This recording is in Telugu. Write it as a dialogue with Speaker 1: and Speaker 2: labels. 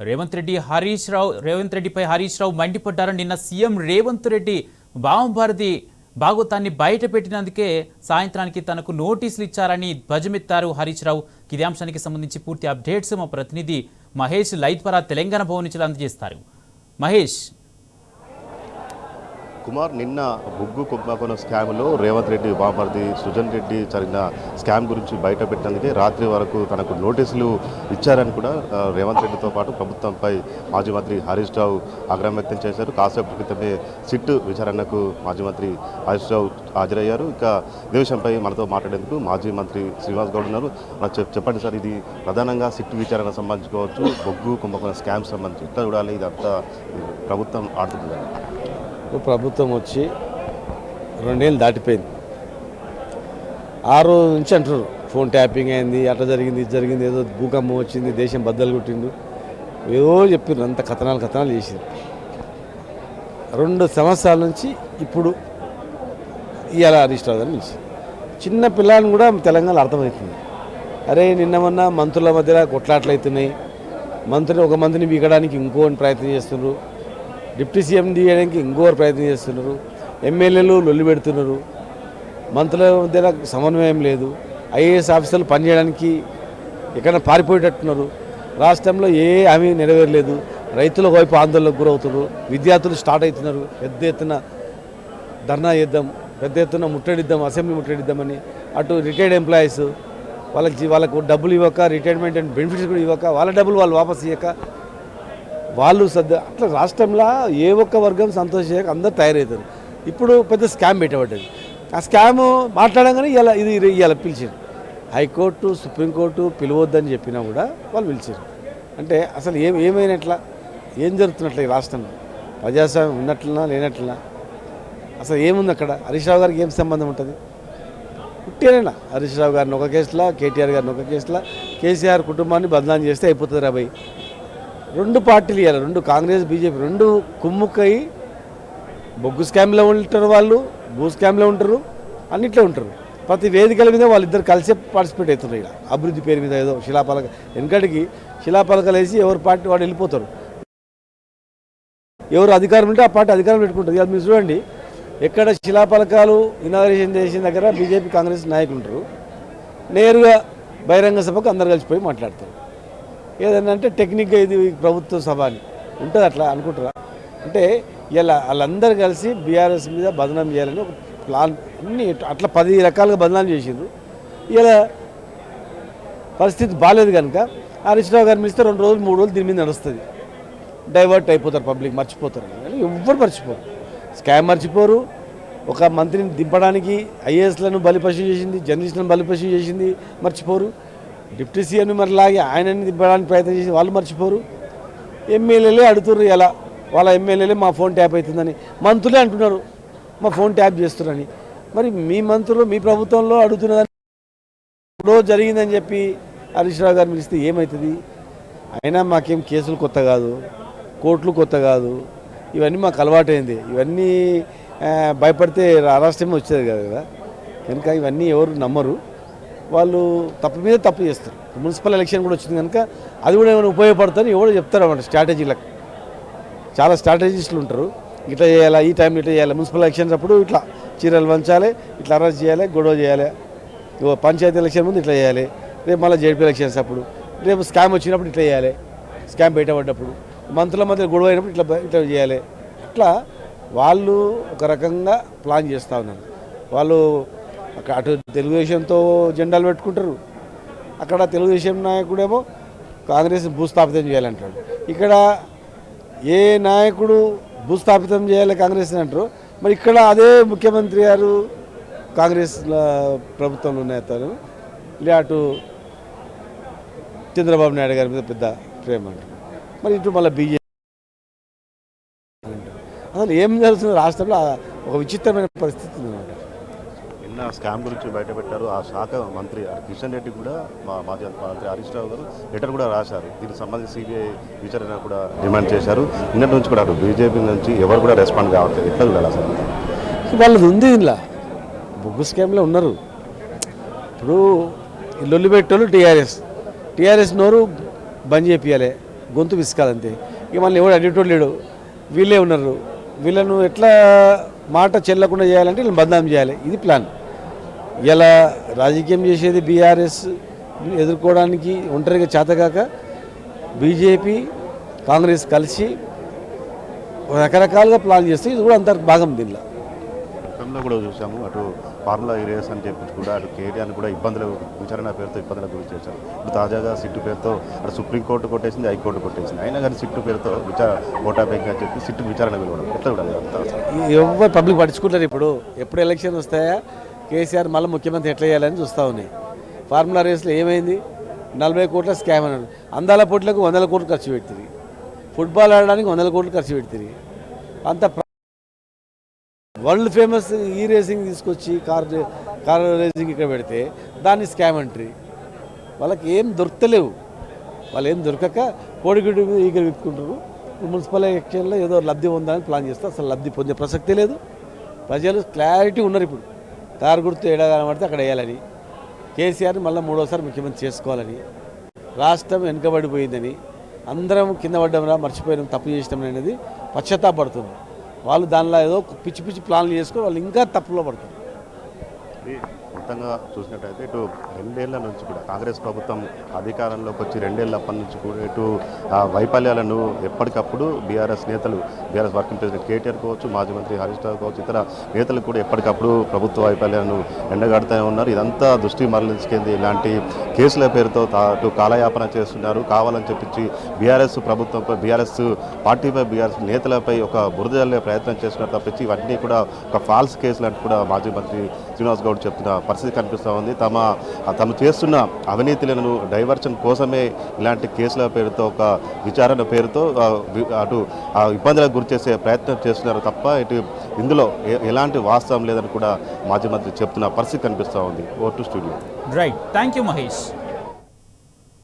Speaker 1: రేవంత్ రెడ్డిపై హరీష్ రావు మండిపడ్డారు. నిన్న సీఎం రేవంత్ రెడ్డి బావభారతి భాగవతాన్ని బయట పెట్టినందుకే సాయంత్రానికి తనకు నోటీసులు ఇచ్చారని ధ్వజమెత్తారు హరీష్ రావు. ఇదే అంశానికి సంబంధించి పూర్తి అప్డేట్స్ మా ప్రతినిధి మహేష్ లైత్వరా తెలంగాణ భవన్ నుంచి అందజేస్తారు. మహేష్
Speaker 2: కుమార్, నిన్న బొగ్గు కుంభకోణం స్కామ్లో రేవంత్ రెడ్డి బామర్ది సుజన్ రెడ్డి జరిగిన స్కామ్ గురించి బయట పెట్టినందుకే రాత్రి వరకు తనకు నోటీసులు ఇచ్చారని కూడా రేవంత్ రెడ్డితో పాటు ప్రభుత్వంపై మాజీ మంత్రి హరీష్ రావు ఆగ్రహం వ్యక్తం చేశారు. కాసేపు క్రితమే సిట్ విచారణకు మాజీ మంత్రి హరీష్ రావు హాజరయ్యారు. ఇక ఇదే విషయంపై మనతో మాట్లాడేందుకు మాజీ మంత్రి శ్రీనివాస్ గౌడ్ ఉన్నారు. చెప్పండి సార్, ఇది ప్రధానంగా సిట్ విచారణ సంబంధించుకోవచ్చు, బొగ్గు కుంభకోణం స్కామ్ సంబంధించి ఇట్లా చూడాలి, ఇదంతా ప్రభుత్వం ఆడుతుంది.
Speaker 3: ప్రభుత్వం వచ్చి 2 ఏళ్ళు దాటిపోయింది. ఆ రోజు నుంచి అంటారు ఫోన్ ట్యాపింగ్ అయింది, అట్లా జరిగింది, ఇది జరిగింది, ఏదో భూకంపం వచ్చింది, దేశం బద్దలు కొట్టిండు, ఏదో చెప్పారు. అంత కథనాలు చేసింది. 2 సంవత్సరాల నుంచి ఇప్పుడు ఇవాళ హరీష్ రావు గారి నుంచి చిన్న పిల్లలను కూడా తెలంగాణ అర్థమవుతుంది. అరే నిన్న మొన్న మంత్రుల మధ్యలో కొట్లాట్లు అవుతున్నాయి, ఒక మంత్రిని బీకడానికి ఇంకోని ప్రయత్నం చేస్తున్నారు, డిప్యూటీ సీఎం తీయడానికి ఇంకోరు ప్రయత్నం చేస్తున్నారు, ఎమ్మెల్యేలు లొల్లి పెడుతున్నారు, మంత్రుల మధ్య సమన్వయం లేదు, ఐఏఎస్ ఆఫీసర్లు పనిచేయడానికి ఎక్కడ పారిపోయేటట్టున్నారు, రాష్ట్రంలో ఏ హామీ నెరవేరలేదు, రైతుల వైపు ఆందోళనకు గురవుతున్నారు, విద్యార్థులు స్టార్ట్ అవుతున్నారు, పెద్ద ఎత్తున ధర్నా చేద్దాం, పెద్ద ఎత్తున ముట్టడిద్దాం, అసెంబ్లీ ముట్టడిద్దామని. అటు రిటైర్డ్ ఎంప్లాయీస్ వాళ్ళకు డబ్బులు ఇవ్వక, రిటైర్మెంట్ అండ్ బెనిఫిట్స్ కూడా ఇవ్వక, వాళ్ళ డబ్బులు వాళ్ళు వాపసు ఇవ్వక, వాళ్ళు అట్లా రాష్ట్రంలో ఏ ఒక్క వర్గం సంతోషించక అందరూ తయారవుతారు. ఇప్పుడు పెద్ద స్కామ్ పెట్టబడ్డది. ఆ స్కామ్ మాట్లాడగానే ఇలా పిలిచారు. హైకోర్టు సుప్రీంకోర్టు పిలవద్దని చెప్పినా కూడా వాళ్ళు పిలిచారు. అంటే అసలు ఏమైనట్లా, ఏం జరుగుతున్నట్ల ఈ రాష్ట్రంలో, ప్రజాస్వామ్యం ఉన్నట్లనా లేనట్లనా, అసలు ఏముంది అక్కడ? హరీష్ రావు గారికి ఏం సంబంధం ఉంటుంది? పుట్టేనా హరీష్ రావు గారిని ఒక కేసులో, కేటీఆర్ గారిని ఒక కేసులో, కేసీఆర్ కుటుంబాన్ని బదనాం చేస్తే అయిపోతుంది రాబోయ్. 2 పార్టీలు ఇవ్వాలి, 2 కాంగ్రెస్ బీజేపీ 2 కుమ్ముక్కయి బొగ్గు స్కామ్లో ఉంటారు, వాళ్ళు భూ స్కామ్లో ఉంటారు, అన్నిట్లో ఉంటారు. ప్రతి వేదికల మీద వాళ్ళిద్దరు కలిసే పార్టిసిపేట్ అవుతున్నారు. ఇక్కడ అభివృద్ధి పేరు మీద ఏదో శిలాపలక, వెనకటికి శిలాపలకలు వేసి ఎవరు పార్టీ వాడు వెళ్ళిపోతారు, ఎవరు అధికారం ఉంటే ఆ పార్టీ అధికారం పెట్టుకుంటుంది. అది మీరు చూడండి, ఎక్కడ శిలాపలకాలు ఇనాగరేషన్ చేసిన దగ్గర బీజేపీ కాంగ్రెస్ నాయకులు ఉంటారు, నేరుగా బహిరంగ సభకు అందరు కలిసిపోయి మాట్లాడతారు. ఏదన్నా అంటే టెక్నిక్గా ఇది ప్రభుత్వ సభ అని ఉంటుంది, అట్లా అనుకుంటారా? అంటే ఇలా వాళ్ళందరూ కలిసి బీఆర్ఎస్ మీద బదనాం చేయాలని ఒక ప్లాన్, అన్నీ అట్లా 10 రకాలుగా బదనాం చేసిండ్రు. ఇలా పరిస్థితి బాగాలేదు కనుక హరీష్ రావు గారిని మిస్తే 2 రోజులు 3 రోజులు దీని మీద నడుస్తుంది, డైవర్ట్ అయిపోతారు, పబ్లిక్ మర్చిపోతారు. కానీ ఎవ్వరు మర్చిపోరు, స్కామ్ మర్చిపోరు. ఒక మంత్రిని దింపడానికి ఐఏఎస్లను బలిపశు చేసింది, జర్నలిస్టులను బలిపశు చేసింది మర్చిపోరు. డిప్యూటీ సీఎంని మరి లాగి ఆయనని దింపడానికి ప్రయత్నం చేసి వాళ్ళు మర్చిపోరు. ఎమ్మెల్యేలే అడుగుతున్నారు, ఇలా వాళ్ళ ఎమ్మెల్యేలే మా ఫోన్ ట్యాప్ అవుతుందని, మంత్రులే అంటున్నారు మా ఫోన్ ట్యాప్ చేస్తున్నారని. మరి మీ మంత్రులు మీ ప్రభుత్వంలో అడుగుతున్నదని ఇప్పుడు జరిగిందని చెప్పి హరీష్ రావు గారు పిలిస్తే ఏమవుతుంది? అయినా మాకేం కేసులు కొత్త కాదు, కోర్టులు కొత్త కాదు, ఇవన్నీ మాకు అలవాటైంది. ఇవన్నీ భయపడితే రాష్ట్రమే వచ్చేది కదా. కనుక ఇవన్నీ ఎవరు నమ్మరు, వాళ్ళు తప్పు మీద తప్పు చేస్తారు. మున్సిపల్ ఎలక్షన్ కూడా వచ్చింది కనుక అది కూడా ఏమైనా ఉపయోగపడుతుందని ఎవరు చెప్తారు అన్నమాట. స్ట్రాటజీలకు చాలా స్ట్రాటజిస్టులు ఉంటారు, ఇట్లా చేయాలి, ఈ టైంలో ఇట్లా చేయాలి, మున్సిపల్ ఎలక్షన్స్ అప్పుడు ఇట్లా చీరలు వంచాలి, ఇట్లా అరెస్ట్ చేయాలి, గొడవ చేయాలి, పంచాయతీ ఎలక్షన్ ముందు ఇట్లా చేయాలి, రేపు మళ్ళీ జేడీ ఎలక్షన్స్ అప్పుడు, రేపు స్కామ్ వచ్చినప్పుడు ఇట్లా చేయాలి, స్కామ్ బయటపడ్డప్పుడు, మంత్రుల మధ్య గొడవ అయినప్పుడు ఇట్లా చేయాలి. ఇట్లా వాళ్ళు ఒక రకంగా ప్లాన్ చేస్తూ ఉన్నారు. వాళ్ళు అటు తెలుగుదేశంతో జెండాలు పెట్టుకుంటారు, అక్కడ తెలుగుదేశం నాయకుడేమో కాంగ్రెస్ భూస్థాపితం చేయాలంటాడు. ఇక్కడ ఏ నాయకుడు భూస్థాపితం చేయాలి కాంగ్రెస్ అంటారు, మరి ఇక్కడ అదే ముఖ్యమంత్రి గారు కాంగ్రెస్ ప్రభుత్వంలో నేతలు, ఇలా అటు చంద్రబాబు నాయుడు గారి మీద పెద్ద ప్రేమ అంటారు, మరి ఇటు మళ్ళీ బీజేపీ అంటారు. అసలు ఏం జరుగుతుంది రాష్ట్రంలో? ఒక విచిత్రమైన పరిస్థితి ఉందన్నమాట.
Speaker 2: నిన్న స్కామ్ గురించి బయటపెట్టారు. ఆ శాఖ మంత్రి కిషన్ రెడ్డి కూడా మాజీ మంత్రి హరీష్ రావు గారు లెటర్ కూడా రాశారు. దీనికి సంబంధించి సిబిఐ విచారణ కూడా డిమాండ్ చేశారు. నిన్నటి నుంచి కూడా అటు బీజేపీ నుంచి ఎవరు కూడా రెస్పాండ్ కావట్లేదు. ఎట్లా చూడాలి అసలు?
Speaker 3: వాళ్ళది ఉంది, ఇలా బొగ్గు స్కామ్లో ఉన్నారు. ఇప్పుడు లొల్లి పెట్టేవాళ్ళు టీఆర్ఎస్ నోరు బంద్ చేపియాలి, గొంతు విసుకాలంతే. ఇక మళ్ళీ ఎవడు అడిగేటోడు లేడు, వీళ్ళే ఉన్నారు. వీళ్ళను ఎట్లా మాట చెల్లకుండా చేయాలంటే వీళ్ళని బదనాం చేయాలి, ఇది ప్లాన్. ఇలా రాజకీయం చేసేది బీఆర్ఎస్ ఎదుర్కోవడానికి ఒంటరిగా చేతగాక బీజేపీ కాంగ్రెస్ కలిసి రకరకాలుగా ప్లాన్ చేస్తే ఇది కూడా అంత భాగం దీనిలో.
Speaker 2: గతంలో కూడా చూసాము, అటు ఫార్ములా ఈ రేస్ అని చెప్పి కూడా అటు కేటీఆర్ని కూడా ఇబ్బందులు విచారణ పేరుతో ఇబ్బందులకు గురి చేశారు. ఇప్పుడు తాజాగా సిట్టు పేరుతో అటు సుప్రీంకోర్టు కొట్టేసింది, హైకోర్టు కొట్టేసింది. అయినా కానీ సిట్టు పేరుతో ఓటా బ్యాంక్ అని చెప్పి సిట్టు విచారణ పిలవడం ఎట్లా కూడా
Speaker 3: ఎవరు పబ్లిక్ పట్టించుకుంటారు. ఎప్పుడు ఎలక్షన్ వస్తాయా కేసీఆర్ మళ్ళీ ముఖ్యమంత్రి ఎట్లా చేయాలని చూస్తూ ఉన్నాయి. ఫార్ములా రేస్లో ఏమైంది, 40 కోట్ల స్కామ్ అన్నాడు. అందాల పోట్లకు 100 కోట్లు ఖర్చు పెడుతుంది, ఫుట్బాల్ ఆడడానికి 100 కోట్లు ఖర్చు పెడుతుంది. అంత వరల్డ్ ఫేమస్ ఈ రేసింగ్ తీసుకొచ్చి కార్ రేసింగ్ ఇక్కడ పెడితే దాన్ని స్కామ్ అంటారు. వాళ్ళకి ఏం దొరకలేవు, వాళ్ళు ఏం దొరకక కోడిగుడ్డు మీద ఈగలు విప్పుకుంటారు. మున్సిపల్ ఎలక్షన్లో ఏదో లబ్ధి ఉందని ప్లాన్ చేస్తే అసలు లబ్ధి పొందే ప్రసక్తే లేదు. ప్రజలు క్లారిటీ ఉన్నారు. ఇప్పుడు కారు గుర్తు ఏడా కనబడితే అక్కడ వేయాలని, కేసీఆర్ని మళ్ళీ 3వసారి ముఖ్యమంత్రి చేసుకోవాలని, రాష్ట్రం వెనుకబడిపోయిందని, అందరం కింద పడ్డాంరా మర్చిపోయినాం తప్పు చేసినాం అనేది పశ్చాత్తాపడుతుంది. వాళ్ళు దానిలో ఏదో పిచ్చి పిచ్చి ప్లాన్లు చేసుకొని వాళ్ళు ఇంకా తప్పులో పడుతుంది.
Speaker 2: మొత్తంగా చూసినట్టయితే ఇటు 2 ఏళ్ల నుంచి కూడా కాంగ్రెస్ ప్రభుత్వం అధికారంలోకి వచ్చి 2 ఏళ్ళప్పటి నుంచి కూడా ఇటు వైఫల్యాలను ఎప్పటికప్పుడు బీఆర్ఎస్ నేతలు, బీఆర్ఎస్ వర్కింగ్ ప్రెసిడెంట్ కేటీఆర్ కావచ్చు, మాజీ మంత్రి హరీష్ రావు కావచ్చు, ఇతర నేతలు కూడా ఎప్పటికప్పుడు ప్రభుత్వ వైఫల్యాలను ఎండగడుతూనే ఉన్నారు. ఇదంతా దృష్టి మరలించుకుంది. ఇలాంటి కేసుల పేరుతో అటు కాలయాపన చేస్తున్నారు. కావాలని చెప్పించి బీఆర్ఎస్ ప్రభుత్వంపై, బీఆర్ఎస్ పార్టీపై, బీఆర్ఎస్ నేతలపై ఒక బురద జల్లే ప్రయత్నం చేస్తున్నారు తప్పించి ఇవన్నీ కూడా ఒక ఫాల్స్ కేసులు అని కూడా మాజీ మంత్రి శ్రీనివాస్ గౌడ్ చెప్తున్న పరిస్థితి కనిపిస్తూ ఉంది. తను చేస్తున్న అవినీతులను డైవర్షన్ కోసమే ఇలాంటి కేసుల పేరుతో, ఒక విచారణ పేరుతో అటు ఇబ్బందులకు గురి చేసే ప్రయత్నం చేస్తున్నారు తప్ప ఇటు ఇందులో ఎలాంటి వాస్తవం లేదని కూడా మాజీ మంత్రి చెప్తున్న పరిస్థితి కనిపిస్తూ ఉంది. Over to studio.
Speaker 1: Right, thank you Mahesh.